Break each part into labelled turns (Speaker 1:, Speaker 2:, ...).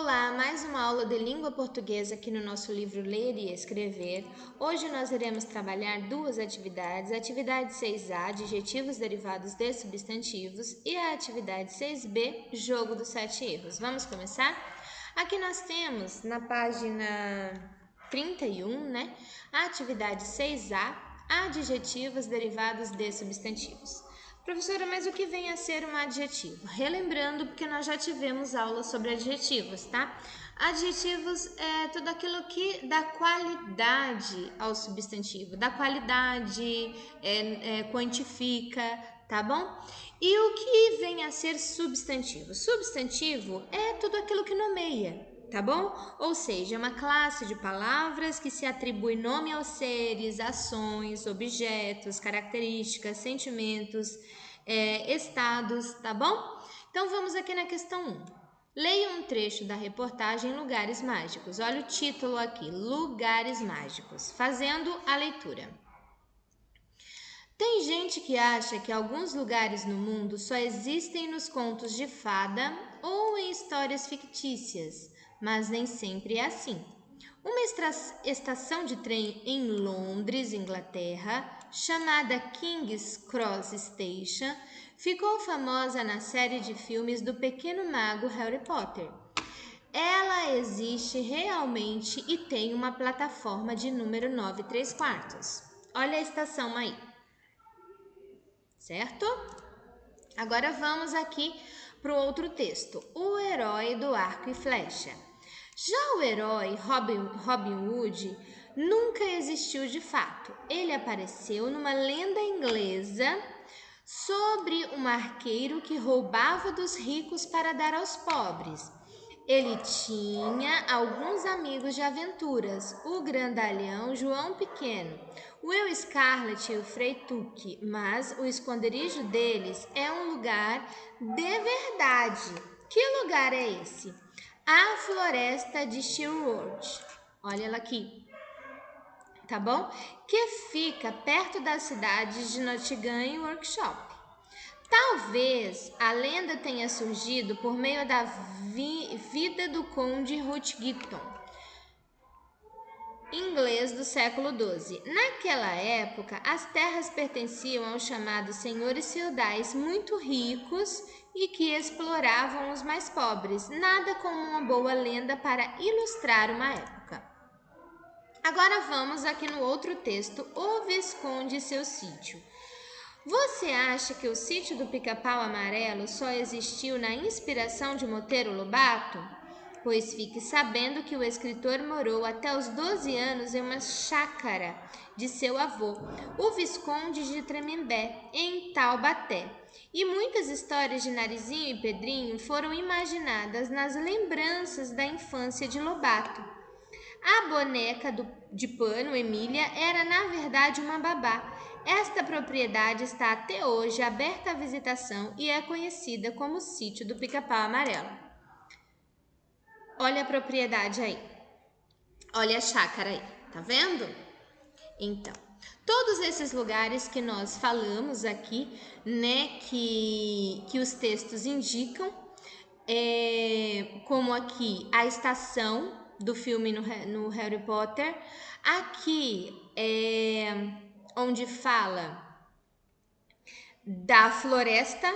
Speaker 1: Olá, mais uma aula de língua portuguesa aqui no nosso livro Ler e Escrever. Hoje nós iremos trabalhar duas atividades, a atividade 6A, adjetivos derivados de substantivos, e a atividade 6B, jogo dos 7 erros. Vamos começar? Aqui nós temos na página 31, a atividade 6A, adjetivos derivados de substantivos. Professora, mas o que vem a ser um adjetivo? Relembrando, porque nós já tivemos aula sobre adjetivos, tá? Adjetivos é tudo aquilo que dá qualidade ao substantivo, dá qualidade, quantifica, tá bom? E o que vem a ser substantivo? Substantivo é tudo aquilo que nomeia, tá bom? Ou seja, é uma classe de palavras que se atribui nome aos seres, ações, objetos, características, sentimentos, estados, tá bom? Então vamos aqui na questão 1. Leia um trecho da reportagem Lugares Mágicos. Olha o título aqui, Lugares Mágicos. Fazendo a leitura. Tem gente que acha que alguns lugares no mundo só existem nos contos de fada ou em histórias fictícias, mas nem sempre é assim. Uma estação de trem em Londres, Inglaterra, chamada King's Cross Station, ficou famosa na série de filmes do pequeno mago Harry Potter. Ela existe realmente e tem uma plataforma de número 9 3/4. Olha a estação aí. Certo? Agora vamos aqui para o outro texto. O herói do arco e flecha. Já o herói Robin Hood nunca existiu de fato. Ele apareceu numa lenda inglesa sobre um arqueiro que roubava dos ricos para dar aos pobres. Ele tinha alguns amigos de aventuras, o grandalhão João Pequeno, o Will Scarlet e o Frei Tuque, mas o esconderijo deles é um lugar de verdade. Que lugar é esse? A floresta de Sherwood. Olha ela aqui, tá bom? Que fica perto da cidade de Nottingham e Workshop. Talvez a lenda tenha surgido por meio da vida do conde Ruthgitton, inglês do século XII. Naquela época, as terras pertenciam aos chamados senhores feudais muito ricos e que exploravam os mais pobres, nada como uma boa lenda para ilustrar uma época. Agora vamos aqui no outro texto, O Visconde e seu sítio. Você acha que o sítio do Pica-Pau Amarelo só existiu na inspiração de Monteiro Lobato? Pois fique sabendo que o escritor morou até os 12 anos em uma chácara de seu avô, o Visconde de Tremembé, em Taubaté. E muitas histórias de Narizinho e Pedrinho foram imaginadas nas lembranças da infância de Lobato. A boneca de pano, Emília, era na verdade uma babá. Esta propriedade está até hoje aberta à visitação e é conhecida como Sítio do Pica-Pau Amarelo. Olha a propriedade aí. Olha a chácara aí. Tá vendo? Então, todos esses lugares que nós falamos aqui, que os textos indicam, como aqui a estação do filme no Harry Potter, aqui onde fala da floresta,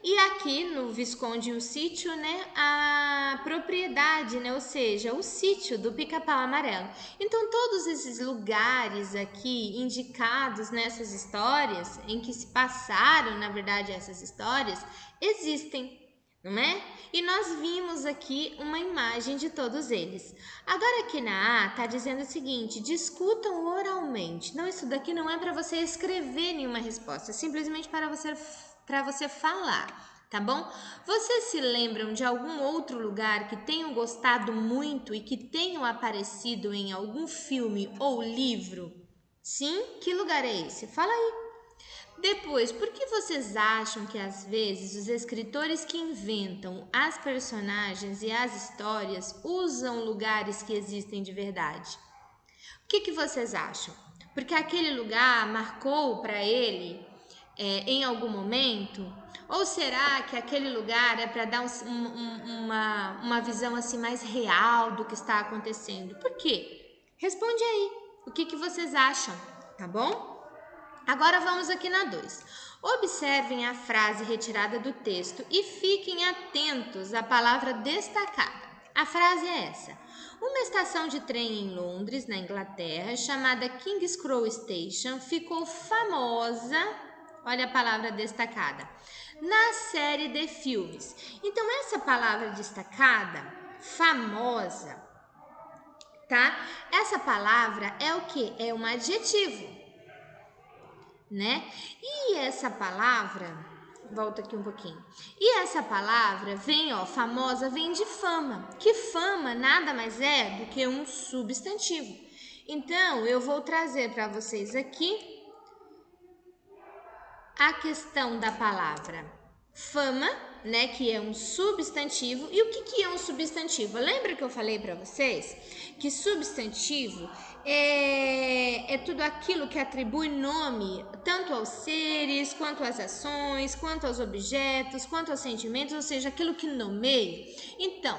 Speaker 1: e aqui no Visconde e o Sítio, a propriedade, ou seja, o sítio do Pica-Pau Amarelo. Então, todos esses lugares aqui indicados nessas histórias, em que se passaram, na verdade, essas histórias, existem, não é? E nós vimos aqui uma imagem de todos eles. Agora aqui na A está dizendo o seguinte, discutam oralmente. Não, isso daqui não é para você escrever nenhuma resposta, é simplesmente para você falar, tá bom? Vocês se lembram de algum outro lugar que tenham gostado muito e que tenham aparecido em algum filme ou livro? Sim? Que lugar é esse? Fala aí. Depois, por que vocês acham que às vezes os escritores que inventam as personagens e as histórias usam lugares que existem de verdade? O que vocês acham? Porque aquele lugar marcou para ele em algum momento? Ou será que aquele lugar é para dar uma visão assim mais real do que está acontecendo? Por quê? Responde aí. O que vocês acham? Tá bom? Agora vamos aqui na 2. Observem a frase retirada do texto e fiquem atentos à palavra destacada. A frase é essa: uma estação de trem em Londres, na Inglaterra, chamada King's Cross Station, ficou famosa, olha a palavra destacada, na série de filmes. Então, essa palavra destacada, famosa, tá? Essa palavra é o que? É um adjetivo, né? E essa palavra, volta aqui um pouquinho. E essa palavra vem, ó, famosa, vem de fama. Que fama nada mais é do que um substantivo. Então, eu vou trazer para vocês aqui a questão da palavra fama, né, que é um substantivo. E o que é um substantivo? Lembra que eu falei para vocês que substantivo é tudo aquilo que atribui nome tanto aos seres, quanto às ações, quanto aos objetos, quanto aos sentimentos, ou seja, aquilo que nomeia. Então,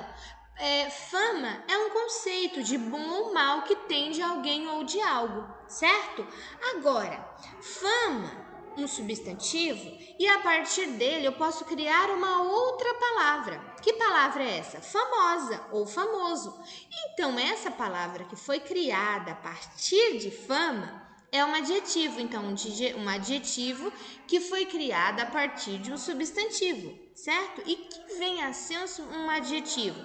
Speaker 1: fama é um conceito de bom ou mal que tem de alguém ou de algo, certo? Agora, fama, um substantivo, e a partir dele eu posso criar uma outra palavra. Que palavra é essa? Famosa ou famoso. Então, essa palavra que foi criada a partir de fama é um adjetivo. Então, um adjetivo que foi criado a partir de um substantivo, certo? E que vem a ser um adjetivo?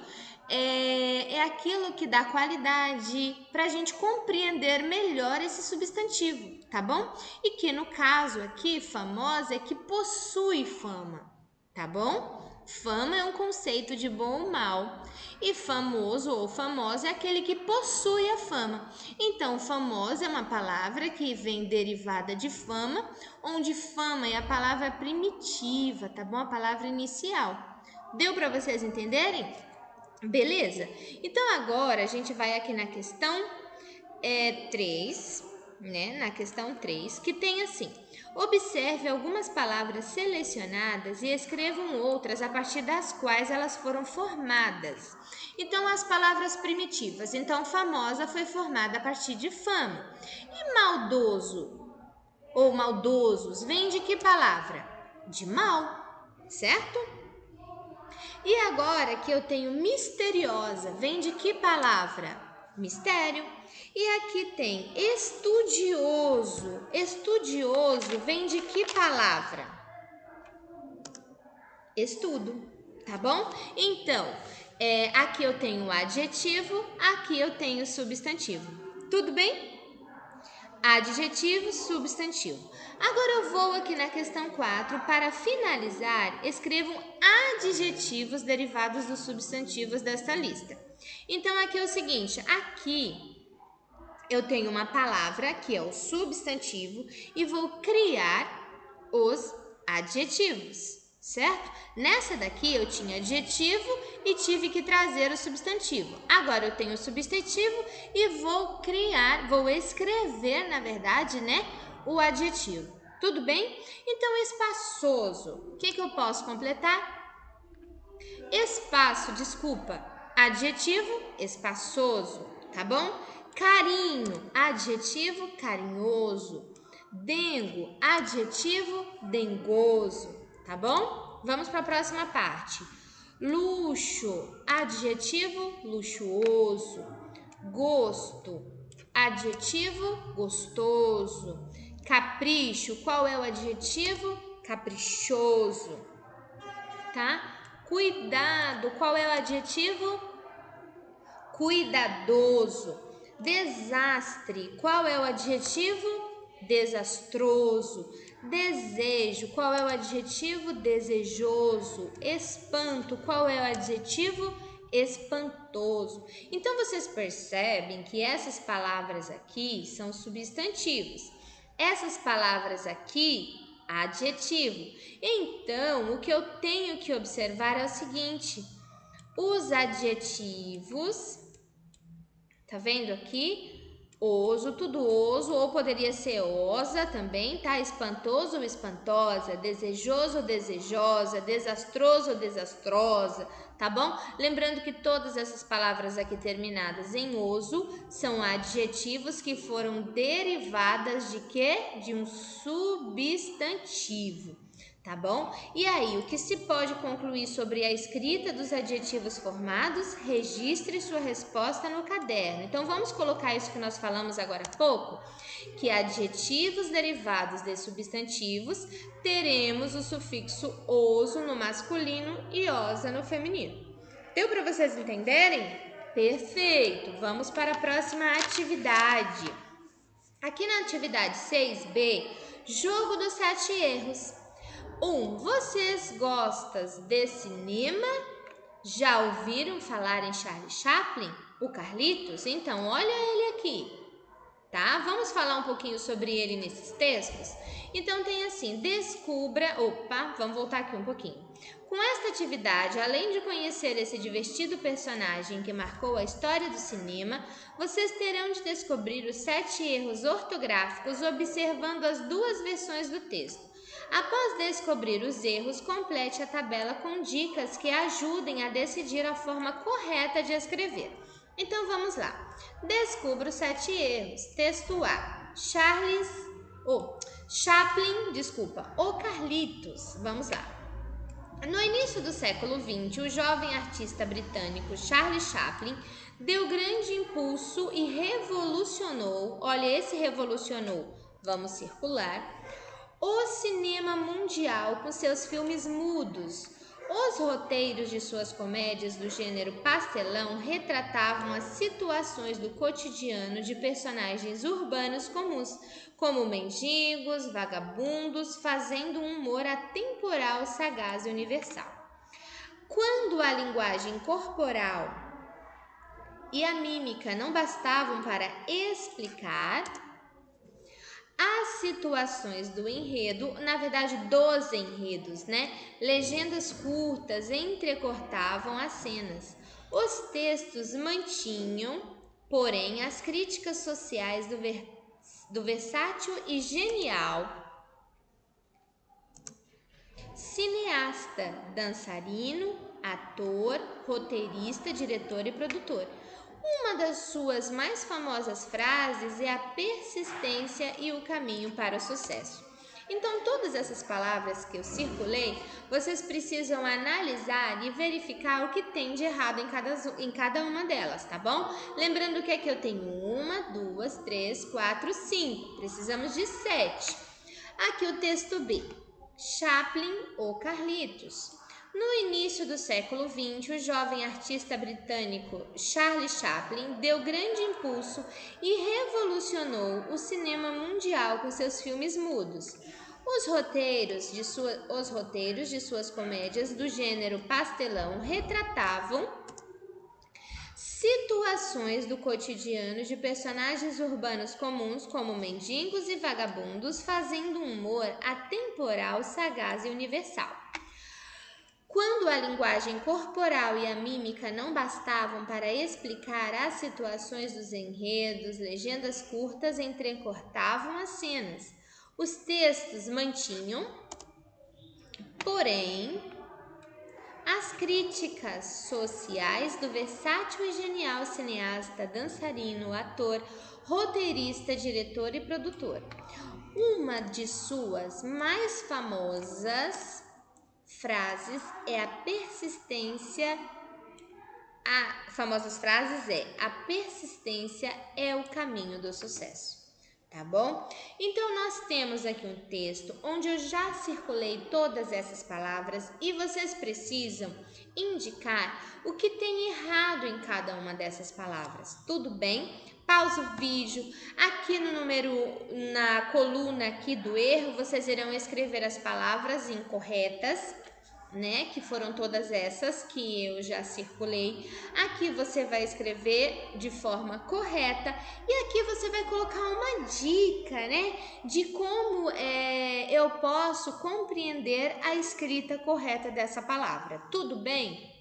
Speaker 1: É aquilo que dá qualidade para a gente compreender melhor esse substantivo, tá bom? E que no caso aqui, famosa, é que possui fama, tá bom? Fama é um conceito de bom ou mal, e famoso ou famosa é aquele que possui a fama. Então, famosa é uma palavra que vem derivada de fama, onde fama é a palavra primitiva, tá bom? A palavra inicial. Deu para vocês entenderem? Beleza? Então, agora a gente vai aqui na questão 3, né? Na questão 3, que tem assim: observe algumas palavras selecionadas e escrevam outras a partir das quais elas foram formadas. Então, as palavras primitivas. Então, famosa foi formada a partir de fama. E maldoso ou maldosos vem de que palavra? De mal, certo? E agora que eu tenho misteriosa, vem de que palavra? Mistério. E aqui tem estudioso. Estudioso vem de que palavra? Estudo, tá bom? Então, aqui eu tenho adjetivo, aqui eu tenho substantivo. Tudo bem? Adjetivo, substantivo. Agora eu vou aqui na questão 4. Para finalizar, escrevam adjetivos derivados dos substantivos desta lista. Então, aqui é o seguinte, aqui eu tenho uma palavra que é o substantivo e vou criar os adjetivos, certo? Nessa daqui eu tinha adjetivo e tive que trazer o substantivo. Agora eu tenho o substantivo e vou escrever, na verdade, né, o adjetivo. Tudo bem? Então, espaçoso. O que eu posso completar? Adjetivo, espaçoso, tá bom? Carinho, adjetivo, carinhoso. Dengo, adjetivo, dengoso, tá bom? Vamos para a próxima parte. Luxo, adjetivo, luxuoso. Gosto, adjetivo, gostoso. Capricho, qual é o adjetivo? Caprichoso, tá? Cuidado, qual é o adjetivo? Cuidadoso. Desastre, qual é o adjetivo? Desastroso. Desejo, qual é o adjetivo? Desejoso. Espanto, qual é o adjetivo? Espantoso. Então, vocês percebem que essas palavras aqui são substantivos. Essas palavras aqui, adjetivo. Então, o que eu tenho que observar é o seguinte: os adjetivos, tá vendo aqui? oso, tudo oso, ou poderia ser osa também, tá? Espantoso ou espantosa, desejoso ou desejosa, desastroso ou desastrosa, tá bom? Lembrando que todas essas palavras aqui terminadas em oso são adjetivos que foram derivadas de quê? De um substantivo. Tá bom? E aí, o que se pode concluir sobre a escrita dos adjetivos formados? Registre sua resposta no caderno. Então, vamos colocar isso que nós falamos agora há pouco? Que adjetivos derivados de substantivos, teremos o sufixo oso no masculino e osa no feminino. Deu para vocês entenderem? Perfeito! Vamos para a próxima atividade. Aqui na atividade 6B, jogo dos 7 erros. 1. Vocês gostam de cinema? Já ouviram falar em Charlie Chaplin? O Carlitos? Então, olha ele aqui, tá? Vamos falar um pouquinho sobre ele nesses textos? Então, tem assim, vamos voltar aqui um pouquinho. Com esta atividade, além de conhecer esse divertido personagem que marcou a história do cinema, vocês terão de descobrir os 7 erros ortográficos observando as 2 versões do texto. Após descobrir os erros, complete a tabela com dicas que ajudem a decidir a forma correta de escrever. Então vamos lá. Descubra os 7 erros. Texto A. O Carlitos. Vamos lá. No início do século XX, o jovem artista britânico Charlie Chaplin deu grande impulso e revolucionou, olha esse revolucionou, vamos circular, o cinema mundial com seus filmes mudos. Os roteiros de suas comédias do gênero pastelão retratavam as situações do cotidiano de personagens urbanos comuns, como mendigos, vagabundos, fazendo um humor atemporal, sagaz e universal. Quando a linguagem corporal e a mímica não bastavam para explicar as situações do enredo, na verdade dos enredos, né? Legendas curtas entrecortavam as cenas. Os textos mantinham, porém, as críticas sociais do versátil e genial cineasta, dançarino, ator, roteirista, diretor e produtor. Uma das suas mais famosas frases é a persistência e o caminho para o sucesso. Então, todas essas palavras que eu circulei, vocês precisam analisar e verificar o que tem de errado em cada uma delas, tá bom? Lembrando que aqui eu tenho 1, 2, 3, 4, 5. Precisamos de 7. Aqui o texto B. Chaplin ou Carlitos. No início do século XX, o jovem artista britânico Charlie Chaplin deu grande impulso e revolucionou o cinema mundial com seus filmes mudos. Os roteiros de suas comédias do gênero pastelão retratavam situações do cotidiano de personagens urbanos comuns como mendigos e vagabundos, fazendo um humor atemporal, sagaz e universal. Quando a linguagem corporal e a mímica não bastavam para explicar as situações dos enredos, legendas curtas entrecortavam as cenas. Os textos mantinham, porém, as críticas sociais do versátil e genial cineasta, dançarino, ator, roteirista, diretor e produtor. Uma de suas mais famosas frases é a persistência. A persistência é o caminho do sucesso. Tá bom? Então, nós temos aqui um texto onde eu já circulei todas essas palavras e vocês precisam indicar o que tem errado em cada uma dessas palavras. Tudo bem? Pausa o vídeo. Aqui na coluna aqui do erro, vocês irão escrever as palavras incorretas, né? Que foram todas essas que eu já circulei. Aqui você vai escrever de forma correta e aqui você vai colocar uma dica, né? De como eu posso compreender a escrita correta dessa palavra. Tudo bem?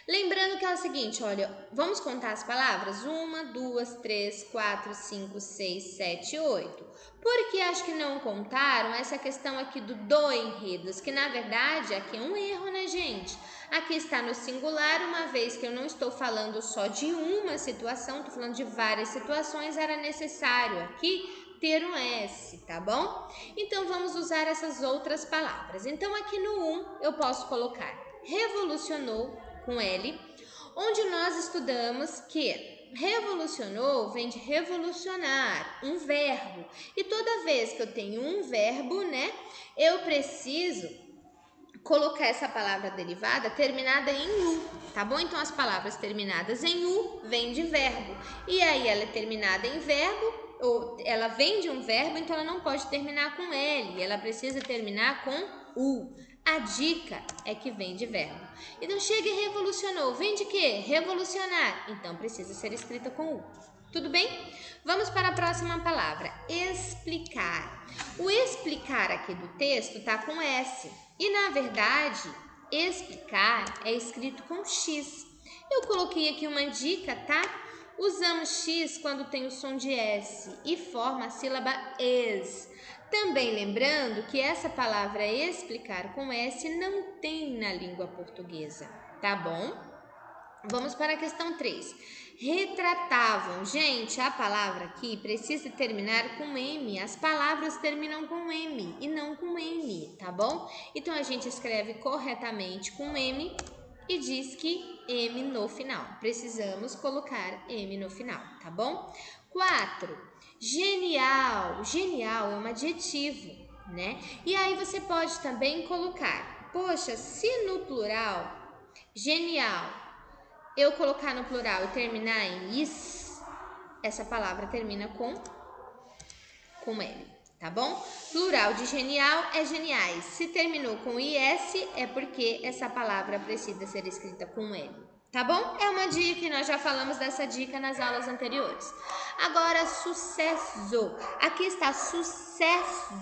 Speaker 1: Lembrando que é o seguinte, olha, vamos contar as palavras? 1, 2, 3, 4, 5, 6, 7, 8. Porque acho que não contaram essa questão aqui do enredos, que na verdade aqui é um erro, né, gente? Aqui está no singular, uma vez que eu não estou falando só de uma situação, estou falando de várias situações, era necessário aqui ter um S, tá bom? Então, vamos usar essas outras palavras. Então, aqui no 1, eu posso colocar revolucionou, com L, onde nós estudamos que revolucionou vem de revolucionar, um verbo. E toda vez que eu tenho um verbo, né, eu preciso colocar essa palavra derivada terminada em U, tá bom? Então, as palavras terminadas em U vêm de verbo. E aí, ela é terminada em verbo, ou ela vem de um verbo, então ela não pode terminar com L, ela precisa terminar com U. A dica é que vem de verbo. Então, chega e revolucionou. Vem de quê? Revolucionar. Então, precisa ser escrita com U. Tudo bem? Vamos para a próxima palavra. Explicar. O explicar aqui do texto está com S. E, na verdade, explicar é escrito com X. Eu coloquei aqui uma dica, tá? Usamos X quando tem o som de S e forma a sílaba es. Também lembrando que essa palavra explicar com S não tem na língua portuguesa, tá bom? Vamos para a questão 3. Retratavam. Gente, a palavra aqui precisa terminar com M. As palavras terminam com M e não com M, tá bom? Então, a gente escreve corretamente com M e diz que M no final. Precisamos colocar M no final, tá bom? 4. Genial. Genial é um adjetivo, né? E aí você pode também colocar, poxa, se no plural, genial, eu colocar no plural e terminar em is, essa palavra termina com L, tá bom? Plural de genial é geniais. Se terminou com is, é porque essa palavra precisa ser escrita com L, tá bom? É uma dica e nós já falamos dessa dica nas aulas anteriores. Agora, sucesso. Aqui está sucesso.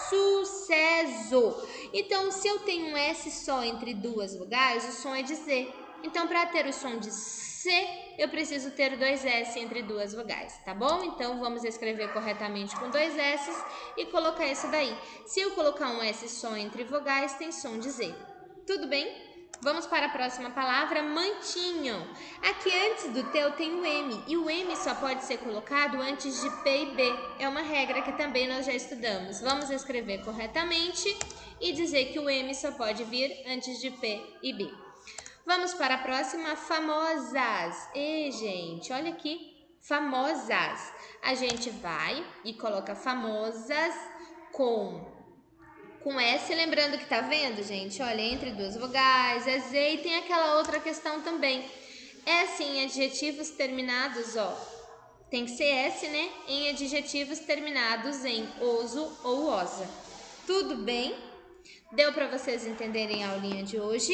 Speaker 1: Sucesso. Então, se eu tenho um S só entre duas vogais, o som é de Z. Então, para ter o som de C, eu preciso ter dois S entre duas vogais, tá bom? Então, vamos escrever corretamente com dois S e colocar isso daí. Se eu colocar um S só entre vogais, tem som de Z. Tudo bem? Vamos para a próxima palavra, mantinham. Aqui antes do teu tem o M, e o M só pode ser colocado antes de P e B. É uma regra que também nós já estudamos. Vamos escrever corretamente e dizer que o M só pode vir antes de P e B. Vamos para a próxima, famosas. E, gente, olha aqui, famosas. A gente vai e coloca famosas com S, lembrando que tá vendo, gente? Olha, entre duas vogais, é Z e tem aquela outra questão também. S em adjetivos terminados, ó, tem que ser S, né? Em adjetivos terminados em oso ou osa. Tudo bem? Deu para vocês entenderem a aulinha de hoje?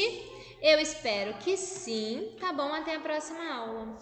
Speaker 1: Eu espero que sim. Tá bom? Até a próxima aula.